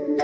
Assalamualaikum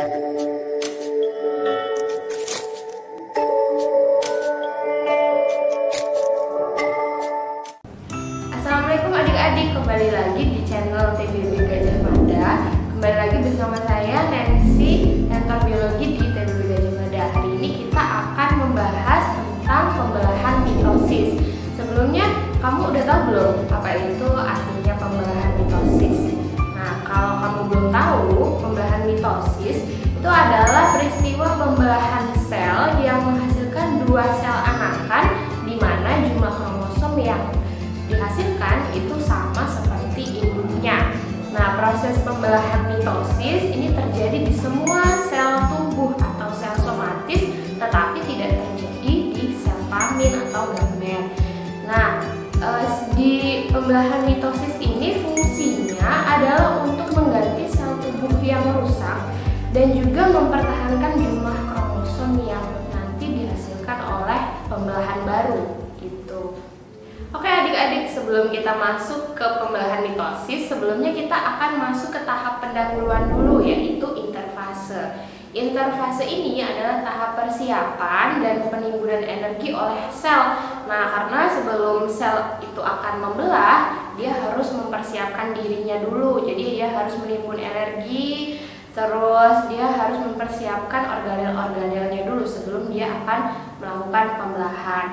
adik-adik, kembali lagi di channel TBB Gajah Mada. Kembali lagi bersama saya Nancy, Mentor Biologi di TBB Gajah Mada. Hari ini kita akan membahas tentang pembelahan mitosis. Sebelumnya, kamu udah tahu belum apa itu artinya pembelahan mitosis? Nah, kalau kamu belum tahu, pembelahan mitosis itu adalah peristiwa pembelahan sel yang menghasilkan dua sel anakan di mana jumlah kromosom yang dihasilkan itu sama seperti induknya. Nah, proses pembelahan mitosis ini terjadi di semua sel tubuh atau sel somatis, tetapi tidak terjadi di sel kelamin atau gamet. Nah, di pembelahan mitosis ini fungsinya adalah untuk mengganti sel tubuh yang rusak dan juga mempertahankan jumlah kromosom yang nanti dihasilkan oleh pembelahan baru gitu. Oke adik-adik, sebelum kita masuk ke pembelahan mitosis, sebelumnya kita akan masuk ke tahap pendahuluan dulu, yaitu interfase. Interfase ini adalah tahap persiapan dan penimbunan energi oleh sel. Nah, karena sebelum sel itu akan membelah, dia harus mempersiapkan dirinya dulu. Jadi dia harus menimbun energi, terus dia harus mempersiapkan organel-organelnya dulu sebelum dia akan melakukan pembelahan.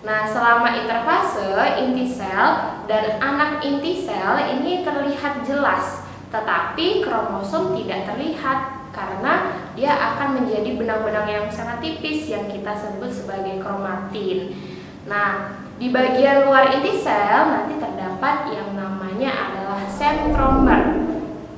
Nah, selama interfase, inti sel dan anak inti sel ini terlihat jelas, tetapi kromosom tidak terlihat karena dia akan menjadi benang-benang yang sangat tipis yang kita sebut sebagai kromatin. Nah, di bagian luar inti sel nanti terdapat yang namanya adalah sentromer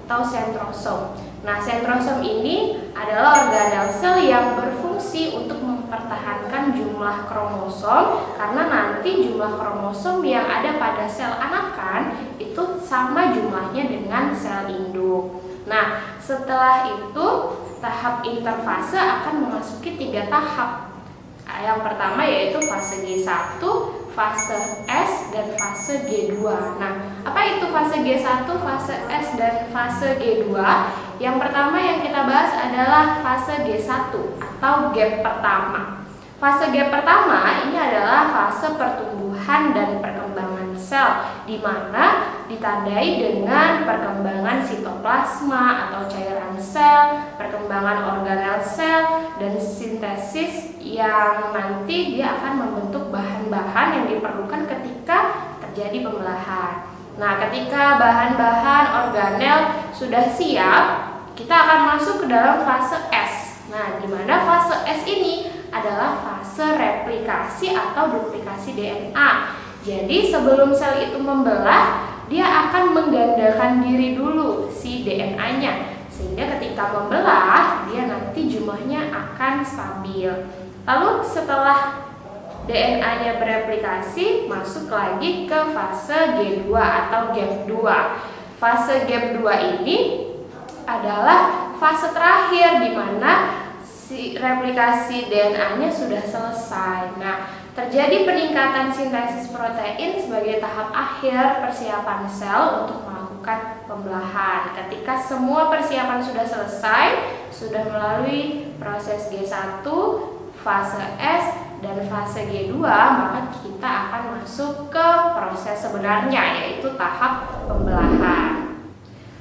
atau sentrosom. Nah, sentrosom ini adalah organel sel yang berfungsi untuk mempertahankan jumlah kromosom karena nanti jumlah kromosom yang ada pada sel anakan itu sama jumlahnya dengan sel induk. Nah, setelah itu tahap interfase akan memasuki 3 tahap. Yang pertama yaitu fase G1, fase S, dan fase G2. Nah, apa itu fase G1, fase S, dan fase G2? Yang pertama yang kita bahas adalah fase G1 atau gap pertama. Fase gap pertama ini adalah fase pertumbuhan dan perkembangan sel, di mana ditandai dengan perkembangan sitoplasma atau cairan sel, perkembangan organel sel, dan sintesis yang nanti dia akan membentuk bahan-bahan yang diperlukan ketika terjadi pembelahan. Nah, ketika bahan-bahan organel sudah siap, kita akan masuk ke dalam fase S. Nah, di mana fase S ini adalah fase replikasi atau duplikasi DNA. Jadi, sebelum sel itu membelah, dia akan menggandakan diri dulu si DNA-nya. Sehingga ketika membelah, dia nanti jumlahnya akan stabil. Lalu setelah DNA-nya bereplikasi, masuk lagi ke fase G2 atau gap 2. Fase gap 2 ini adalah fase terakhir di mana si replikasi DNA-nya sudah selesai. Nah, terjadi peningkatan sintesis protein sebagai tahap akhir persiapan sel untuk melakukan pembelahan. Ketika semua persiapan sudah selesai, sudah melalui proses G1, fase S, dan fase G2, maka kita akan masuk ke proses sebenarnya, yaitu tahap pembelahan.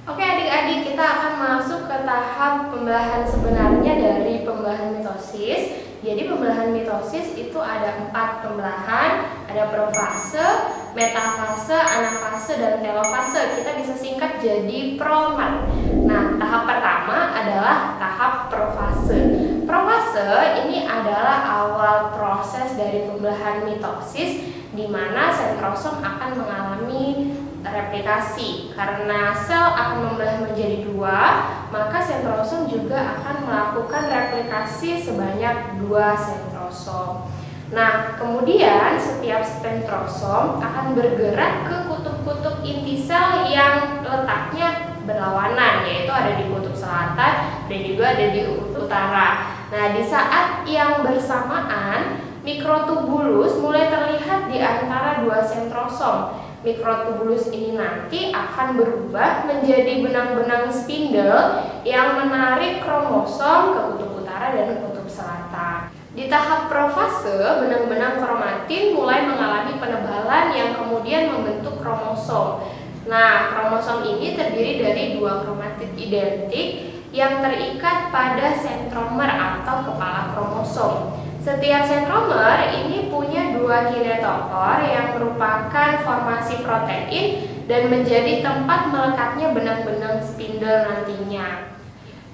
Oke adik-adik, kita akan masuk ke tahap pembelahan sebenarnya dari pembelahan mitosis. Jadi pembelahan mitosis itu ada 4 pembelahan, ada profase, metafase, anafase, dan telofase. Kita bisa singkat jadi promer. Nah, tahap pertama adalah tahap profase. Profase ini adalah awal proses dari pembelahan mitosis, di mana sentrosom akan mengalami replikasi. Karena sel akan membelah menjadi 2, maka sentrosom juga akan melakukan replikasi sebanyak 2 sentrosom. Nah, kemudian setiap sentrosom akan bergerak ke kutub-kutub inti sel yang letaknya berlawanan, yaitu ada di kutub selatan dan juga ada di utara. Nah, di saat yang bersamaan mikrotubulus mulai terlihat di antara dua sentrosom. Mikrotubulus ini nanti akan berubah menjadi benang-benang spindle yang menarik kromosom ke kutub utara dan kutub selatan. Di tahap profase, benang-benang kromatin mulai mengalami penebalan yang kemudian membentuk kromosom. Nah, kromosom ini terdiri dari dua kromatid identik yang terikat pada sentromer atau kepala kromosom. Setiap sentromer ini punya dua kinetokor yang merupakan formasi protein dan menjadi tempat melekatnya benang-benang spindle nantinya.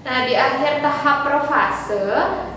Nah, di akhir tahap profase,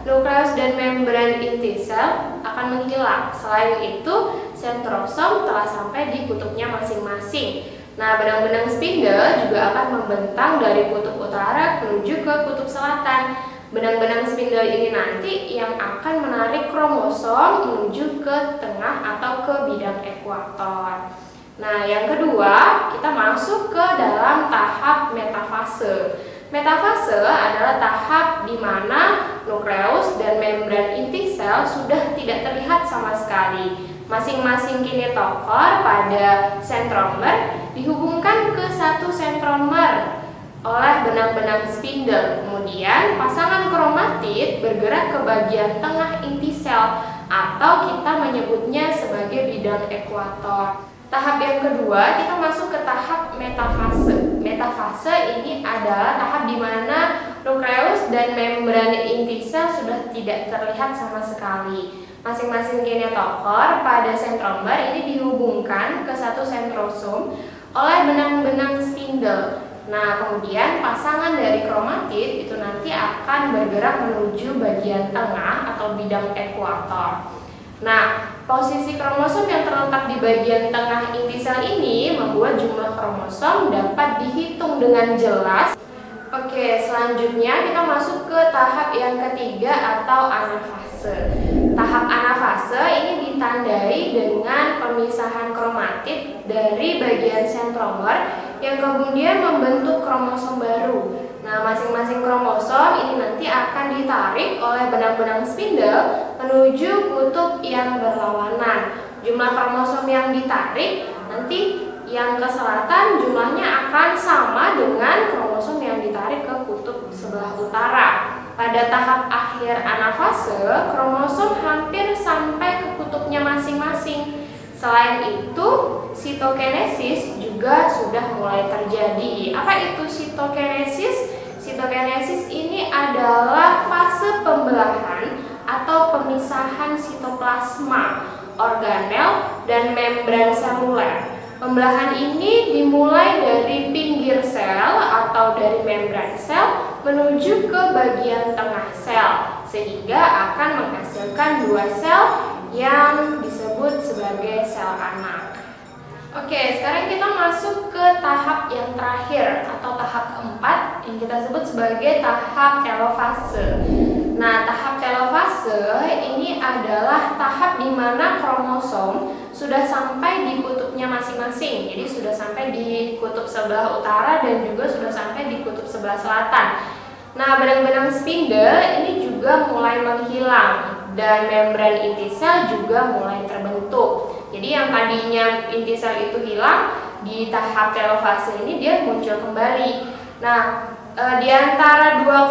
nukleus dan membran inti sel akan menghilang. Selain itu, sentrosom telah sampai di kutubnya masing-masing. Nah, benang-benang spindle juga akan membentang dari kutub utara menuju ke kutub selatan. Benang-benang spindle ini nanti yang akan menarik kromosom menuju ke tengah atau ke bidang ekuator. Nah, yang kedua, kita masuk ke dalam tahap metafase. Metafase adalah tahap di mana nukleus dan membran inti sel sudah tidak terlihat sama sekali. Masing-masing kinetokor pada sentromer dihubungkan ke satu sentromer oleh benang-benang spindle. Kemudian pasangan kromatid bergerak ke bagian tengah inti sel atau kita menyebutnya sebagai bidang ekuator. Tahap yang kedua, kita masuk ke tahap metafase. Metafase ini adalah tahap di mana nukleus dan membran inti sel sudah tidak terlihat sama sekali. Masing-masing kinetokor pada sentromer ini dihubungkan ke satu sentrosom oleh benang-benang spindle. Nah, kemudian pasangan dari kromatid itu nanti akan bergerak menuju bagian tengah atau bidang ekuator. Nah, posisi kromosom yang terletak di bagian tengah inti sel ini membuat jumlah kromosom dapat dihitung dengan jelas. Oke, selanjutnya kita masuk ke tahap yang ketiga atau anafase. Tahap anafase ini ditandai dengan pemisahan kromatid dari bagian sentromer yang kemudian membentuk kromosom baru. Nah, masing-masing kromosom ini nanti akan ditarik oleh benang-benang spindle menuju kutub yang berlawanan. Jumlah kromosom yang ditarik nanti yang ke selatan jumlahnya akan sama dengan kromosom yang ditarik ke kutub sebelah utara. Pada tahap akhir anafase, kromosom hampir sampai ke kutubnya masing-masing. Selain itu, sitokinesis juga sudah mulai terjadi. Apa itu sitokinesis? Sitokinesis ini adalah fase pembelahan atau pemisahan sitoplasma, organel, dan membran seluler. Pembelahan ini dimulai dari pinggir sel atau dari membran sel menuju ke bagian tengah sel, sehingga akan menghasilkan dua sel yang disebut sebagai sel anak. Oke, sekarang kita masuk ke tahap yang terakhir atau tahap keempat yang kita sebut sebagai tahap telofase. Nah, tahap telofase ini adalah tahap di mana kromosom sudah sampai di kutubnya masing-masing. Jadi sudah sampai di kutub sebelah utara dan juga sudah sampai di kutub sebelah selatan. Nah, benang-benang spindle ini juga mulai menghilang dan membran inti sel juga mulai terbentuk. Jadi yang tadinya inti sel itu hilang, di tahap telofase ini dia muncul kembali. Nah, di antara dua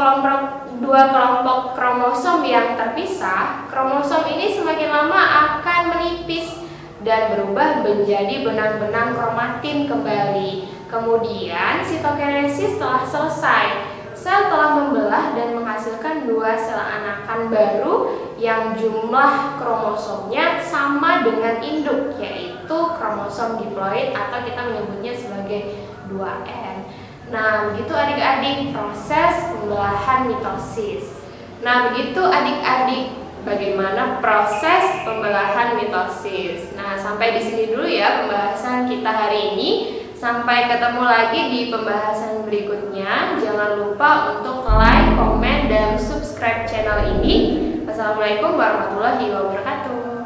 kelompok kromosom yang terpisah, kromosom ini semakin lama akan menipis dan berubah menjadi benang-benang kromatin kembali. Kemudian sitokinesis telah selesai. Sel telah membelah dan menghasilkan dua sel anakan baru yang jumlah kromosomnya sama dengan induk, yaitu kromosom diploid atau kita menyebutnya sebagai 2N. Nah, begitu adik-adik proses pembelahan mitosis. Nah, begitu adik-adik bagaimana proses pembelahan mitosis. Nah, sampai di sini dulu ya pembahasan kita hari ini. Sampai ketemu lagi di pembahasan berikutnya. Jangan lupa untuk like, komen, dan subscribe channel ini. Wassalamualaikum warahmatullahi wabarakatuh.